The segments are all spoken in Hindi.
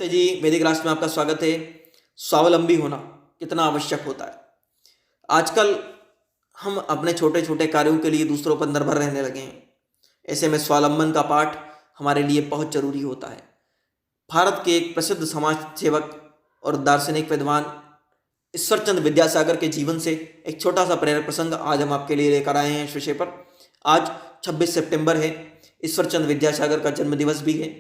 नमस्ते जी, वैदिक राष्ट्र में आपका स्वागत है। स्वावलंबी होना कितना आवश्यक होता है। आजकल हम अपने छोटे छोटे कार्यों के लिए दूसरों पर निर्भर रहने लगे हैं। ऐसे में स्वावलंबन का पाठ हमारे लिए बहुत जरूरी होता है। भारत के एक प्रसिद्ध समाज सेवक और दार्शनिक विद्वान ईश्वरचंद विद्यासागर के जीवन से एक छोटा सा प्रेरक प्रसंग आज हम आपके लिए लेकर आए हैं। इस विषय पर आज 26 सितंबर है। ईश्वरचंद विद्यासागर का जन्म दिवस भी है।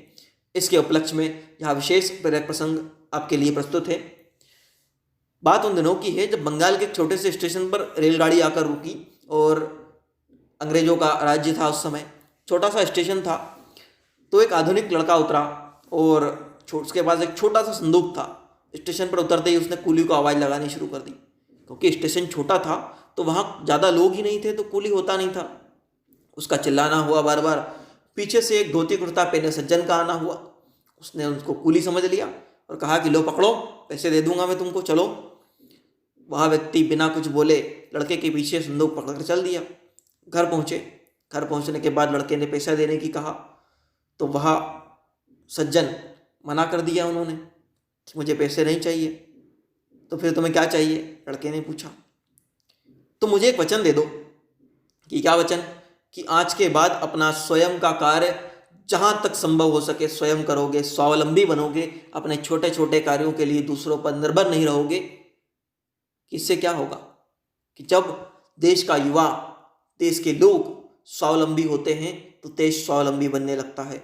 इसके उपलक्ष्य में यह विशेष प्रेरक प्रसंग आपके लिए प्रस्तुत है। बात उन दिनों की है जब बंगाल के एक छोटे से स्टेशन पर रेलगाड़ी आकर रुकी और अंग्रेजों का राज्य था उस समय। छोटा सा स्टेशन था तो एक आधुनिक लड़का उतरा और उसके पास एक छोटा सा संदूक था। स्टेशन पर उतरते ही उसने कूली को आवाज़ लगानी शुरू कर दी। क्योंकि स्टेशन छोटा था तो वहाँ ज़्यादा लोग ही नहीं थे तो कूली होता नहीं था। उसका चिल्लाना हुआ बार बार। पीछे से एक धोती कुर्ता पहने सज्जन का आना हुआ। उसने उसको कूली समझ लिया और कहा कि लो पकड़ो, पैसे दे दूंगा मैं तुमको, चलो। वह व्यक्ति बिना कुछ बोले लड़के के पीछे संदूक पकड़कर चल दिया। घर पहुंचे। घर पहुंचने के बाद लड़के ने पैसा देने की कहा तो वह सज्जन मना कर दिया उन्होंने कि मुझे पैसे नहीं चाहिए। तो फिर तुम्हें क्या चाहिए, लड़के ने पूछा। तो मुझे एक वचन दे दो। कि क्या वचन? कि आज के बाद अपना स्वयं का कार्य जहां तक संभव हो सके स्वयं करोगे, स्वावलंबी बनोगे, अपने छोटे छोटे कार्यों के लिए दूसरों पर निर्भर नहीं रहोगे। इससे क्या होगा कि जब देश का युवा, देश के लोग स्वावलंबी होते हैं तो देश स्वावलंबी बनने लगता है।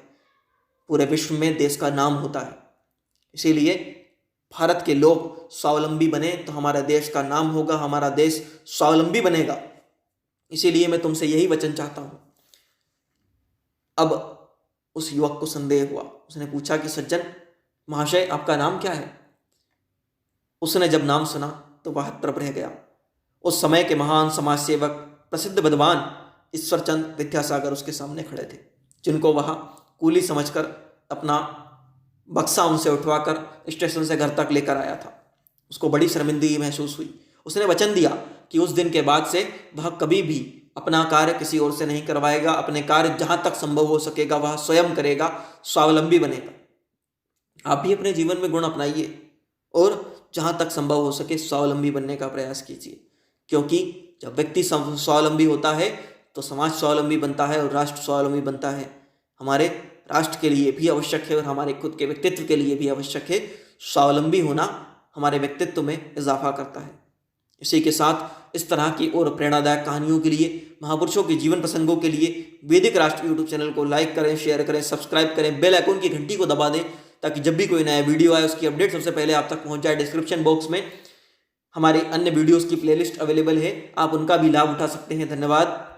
पूरे विश्व में देश का नाम होता है। इसीलिए भारत के लोग स्वावलंबी बने तो हमारे देश का नाम होगा, हमारा देश स्वावलंबी बनेगा। इसीलिए मैं तुमसे यही वचन चाहता हूं। अब उस युवक को संदेह हुआ। उसने पूछा कि सज्जन महाशय, आपका नाम क्या है? उसने जब नाम सुना तो वह तरफ रह गया। उस समय के महान समाज सेवक, प्रसिद्ध विद्वान ईश्वरचंद विद्यासागर उसके सामने खड़े थे, जिनको वह कूली समझकर अपना बक्सा उनसे उठवाकर स्टेशन से घर तक लेकर आया था। उसको बड़ी शर्मिंदगी महसूस हुई। उसने वचन दिया कि उस दिन के बाद से वह कभी भी अपना कार्य किसी और से नहीं करवाएगा। अपने कार्य जहां तक संभव हो सकेगा वह स्वयं करेगा, स्वावलंबी बनेगा। आप भी अपने जीवन में गुण अपनाइए और जहां तक संभव हो सके स्वावलंबी बनने का प्रयास कीजिए। क्योंकि जब व्यक्ति स्वावलंबी होता है तो समाज स्वावलंबी बनता है और राष्ट्र स्वावलंबी बनता है। हमारे राष्ट्र के लिए भी आवश्यक है और हमारे खुद के व्यक्तित्व के लिए भी आवश्यक है। स्वावलंबी होना हमारे व्यक्तित्व में इजाफा करता है। इसी के साथ इस तरह की और प्रेरणादायक कहानियों के लिए, महापुरुषों के जीवन प्रसंगों के लिए वैदिक राष्ट्र यूट्यूब चैनल को लाइक करें, शेयर करें, सब्सक्राइब करें, बेल आइकन की घंटी को दबा दें ताकि जब भी कोई नया वीडियो आए उसकी अपडेट सबसे पहले आप तक पहुंच जाए। डिस्क्रिप्शन बॉक्स में हमारे अन्य वीडियोस की प्लेलिस्ट अवेलेबल है, आप उनका भी लाभ उठा सकते हैं। धन्यवाद।